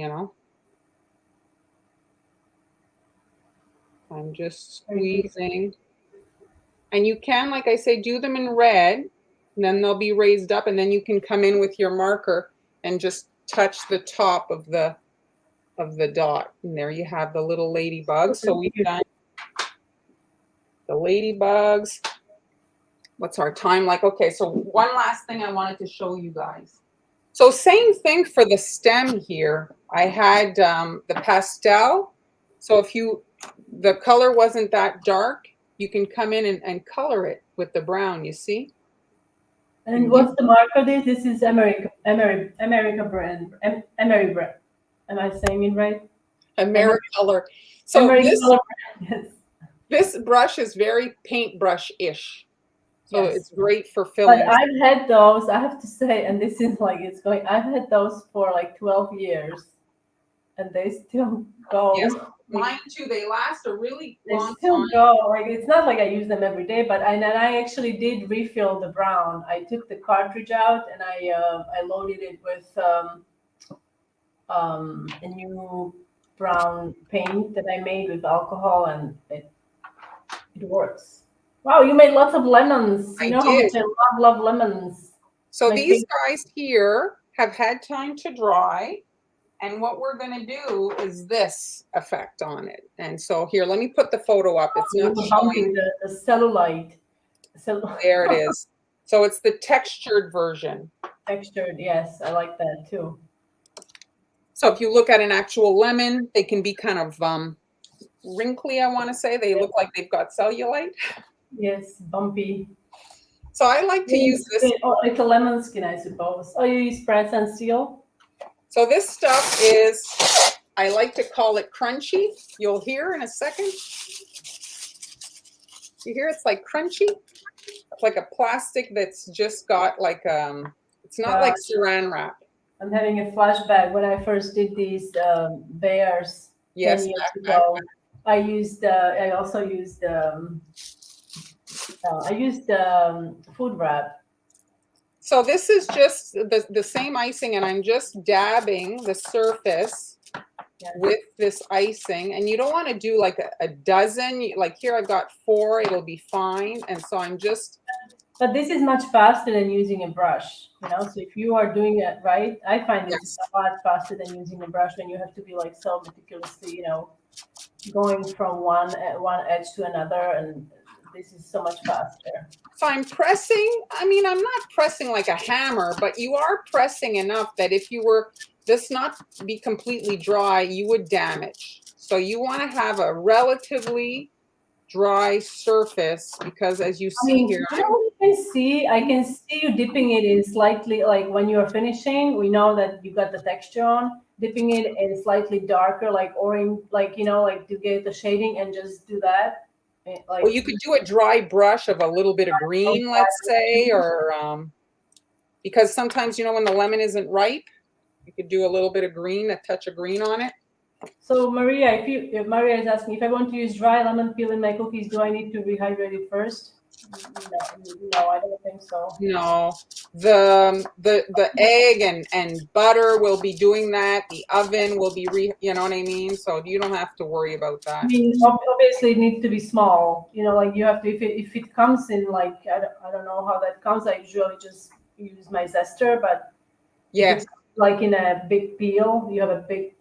I'm just Very cute. squeezing. And you can, like I say, do them in red, and then they'll be raised up, and then you can come in with your marker and just touch the top of the dot. And there you have the little ladybugs. So we've done the ladybugs. What's our time like? Okay, so one last thing I wanted to show you guys. So same thing for the stem here. I had the pastel. So if the color wasn't that dark, you can come in and color it with the brown, you see? And what's the marker? This is America brand. Emery brand. Am I saying it right? Americolor. So American color brand. Yes. this brush is very paintbrush-ish. So Yes. it's great for But filling. I've had those, I have to say, and this is like it's going. I've had those for like 12 years, and they still go. Yes, mine too. They last a really They long still time. go. Like it's not like I use them every day, but I actually did refill the brown. I took the cartridge out and I loaded it with a new brown paint that I made with alcohol, and it works. Wow, you made lots of lemons. You I know how did. much I love lemons. So My these favorite. guys here have had time to dry. And what we're going to do is this effect on it. And so here, let me put the photo up. It's not showing. The cellulite. There it is. So it's the textured version. Textured, yes, I like that too. So if you look at an actual lemon, they can be kind of wrinkly, I want to say. They look like they've got cellulite. Yes, bumpy. So I like to use this. Oh, it's a lemon skin, I suppose. Oh, you use press and seal? So this stuff is, I like to call it crunchy. You'll hear in a second. You hear it's like crunchy? It's like a plastic that's just got like, it's not like saran wrap. I'm having a flashback when I first did these bears 10 years ago. I also used food wrap. So this is just the same icing, and I'm just dabbing the surface with this icing. And you don't want to do like a dozen. Like here I've got 4, it'll be fine. And so I'm just... But this is much faster than using a brush, you know? So if you are doing it right, I find it's a lot faster than using a brush when you have to be like so meticulously, you know, going from one edge to another, and this is so much faster. So I'm pressing, I mean, I'm not pressing like a hammer, but you are pressing enough that if you were this not be completely dry, you would damage. So you want to have a relatively dry surface, because as you see here, I can see you dipping it in slightly, like when you're finishing, we know that you got the texture on, dipping it in slightly darker, like orange, like, you know, like to get the shading, and just do that. Like, well, you could do a dry brush of a little bit of green, let's say, or because sometimes, you know, when the lemon isn't ripe, you could do a little bit of green, a touch of green on it. So Maria, if Maria is asking, if I want to use dry lemon peel in my cookies, do I need to rehydrate it first? No, I don't think so. No, the egg and butter will be doing that. The oven will be you know what I mean? So you don't have to worry about that. I mean, obviously it needs to be small. You know, like you have to, if it comes in like, I don't know how that comes. I usually just use my zester, but yes, like in a big peel, you have a big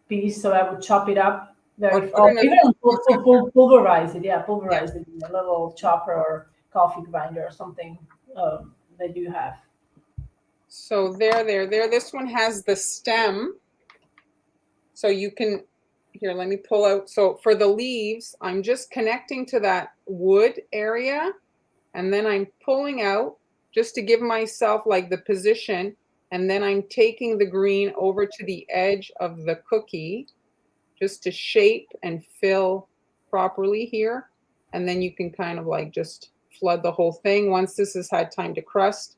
piece, so I would chop it up very, even pulverize it. Yeah, pulverize it in a little chopper or coffee grinder or something that you have. So there. This one has the stem, so you can. Here, let me pull out. So for the leaves, I'm just connecting to that wood area, and then I'm pulling out just to give myself like the position, and then I'm taking the green over to the edge of the cookie just to shape and fill properly here. And then you can kind of like just flood the whole thing. Once this has had time to crust,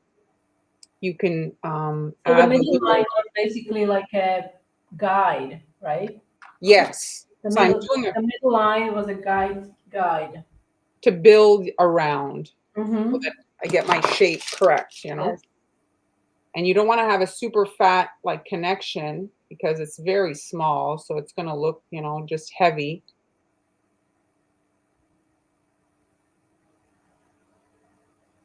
you can so add the middle line was basically like a guide, right? Yes. The middle line was a guide to build around, so that I get my shape correct, you know. Yes. And you don't want to have a super fat like connection, because it's very small, so it's going to look, you know, just heavy.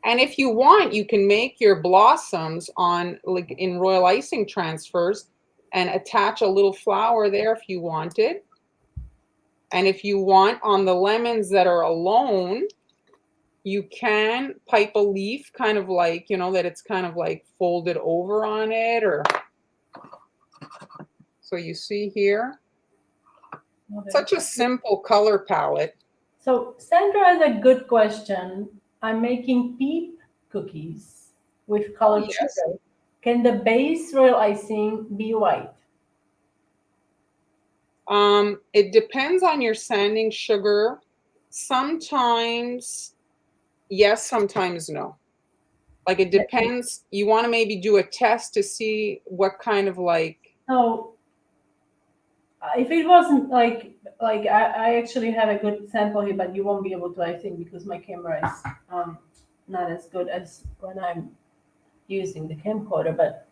And if you want, you can make your blossoms on like in royal icing transfers and attach a little flower there if you wanted. And if you want, on the lemons that are alone, you can pipe a leaf kind of like, you know, that it's kind of like folded over on it, or so you see here. Such a simple color palette. So Sandra has a good question. I'm making peep cookies with colored sugar. Can the base royal icing be white? It depends on your sanding sugar. Sometimes yes, sometimes no. Like it depends. You want to maybe do a test to see what kind of like. So if it wasn't like I actually have a good sample here, but you won't be able to, I think, because my camera is not as good as when I'm using the camcorder. But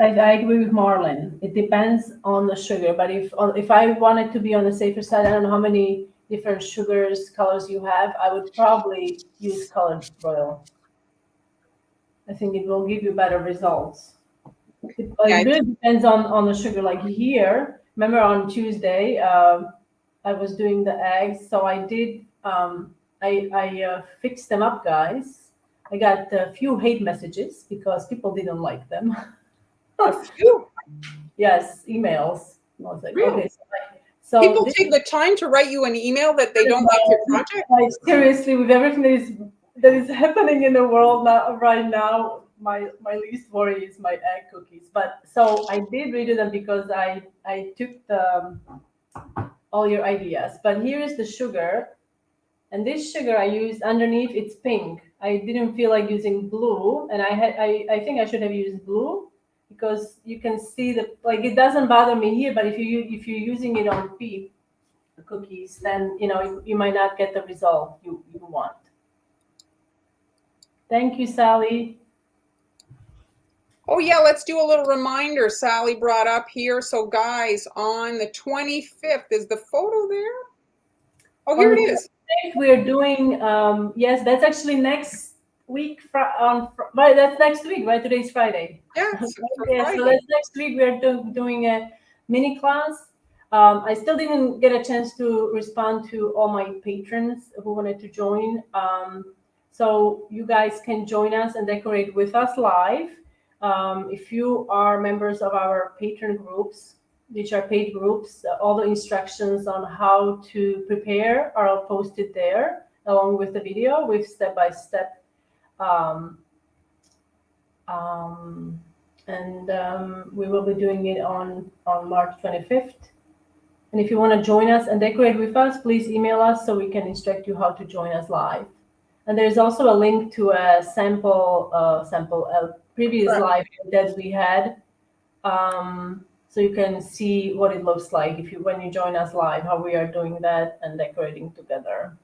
I agree with Marlon. It depends on the sugar. But if I wanted to be on the safer side, I don't know how many different colors you have. I would probably use colored royal. I think it will give you better results. It Yeah, really depends on the sugar. Like here, remember on Tuesday, I was doing the eggs, so I did. I fixed them up, guys. I got a few hate messages because people didn't like them. a few. Yes, emails. I was like, Really? okay, so People this take the time to write you an email that they don't like your project? like seriously, with everything that is happening in the world now, right now, my least worry is my egg cookies. But so I did redo them because I took the all your ideas. But here is the sugar, and this sugar I used underneath. It's pink. I didn't feel like using blue, and I think I should have used blue because you can see the like it doesn't bother me here. But if you're using it on peep cookies, then you might not get the result you want. Thank you, Sally. Oh yeah, let's do a little reminder. Sally brought up here. So guys, on the 25th, is the photo there? Oh, On here the it is. 28th, we're doing, yes, that's actually next week. Right, that's next week, right? Today's Friday. Yes, for Yeah, so Friday. that's next week. We're doing a mini class. I still didn't get a chance to respond to all my patrons who wanted to join. So you guys can join us and decorate with us live. If you are members of our patron groups, which are paid groups, all the instructions on how to prepare are all posted there, along with the video with step-by-step. Um, um, and we will be doing it on March 25th. And if you want to join us and decorate with us, please email us so we can instruct you how to join us live. And there's also a link to a previous Correct. live that we had, so you can see what it looks like when you join us live, how we are doing that and decorating together.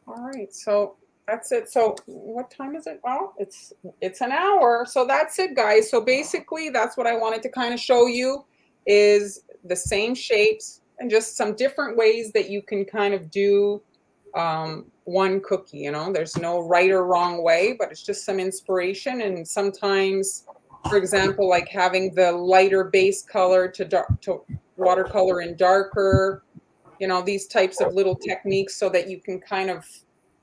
All right, so that's it. So what time is it? Well, it's an hour. So that's it, guys. So basically, that's what I wanted to kind of show you is the same shapes and just some different ways that you can kind of do one cookie. There's no right or wrong way, but it's just some inspiration. And sometimes, for example, like having the lighter base color to watercolor in darker, these types of little techniques so that you can kind of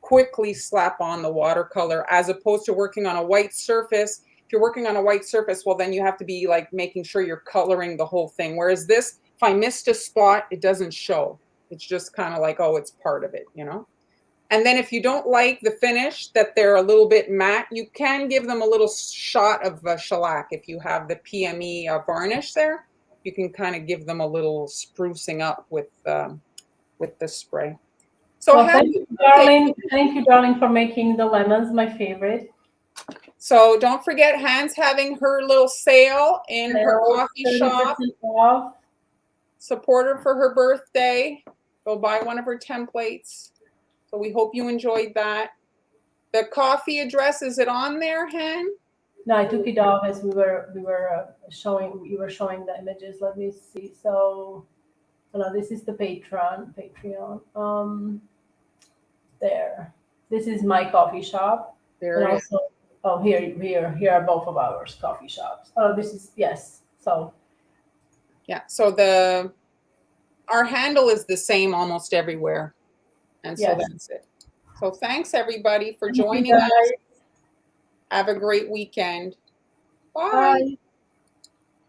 quickly slap on the watercolor as opposed to working on a white surface. If you're working on a white surface, well, then you have to be like making sure you're coloring the whole thing. Whereas this, if I missed a spot, it doesn't show. It's just kind of like, oh, it's part of it. And then if you don't like the finish, that they're a little bit matte, you can give them a little shot of shellac. If you have the PME varnish there, you can kind of give them a little sprucing up with the spray. So Well, happy thank you, birthday. darling. Thank you, darling, for making the lemons, my favorite. So don't forget Han's having her little sale in her Sale, coffee 30% shop. off. Support her for her birthday. Go buy one of her templates. So we hope you enjoyed that. The coffee address, is it on there, Han? No, I took it off as we were showing. You were showing the images. Let me see. So now this is the Patreon. There. This is my coffee shop. There And it is. also, oh, here are both of ours coffee shops. Oh, this is, yes. So Yeah. So our handle is the same almost everywhere. And so yes. that's it. So thanks everybody for Thank you, joining us. guys. Have a great weekend. Bye. Bye.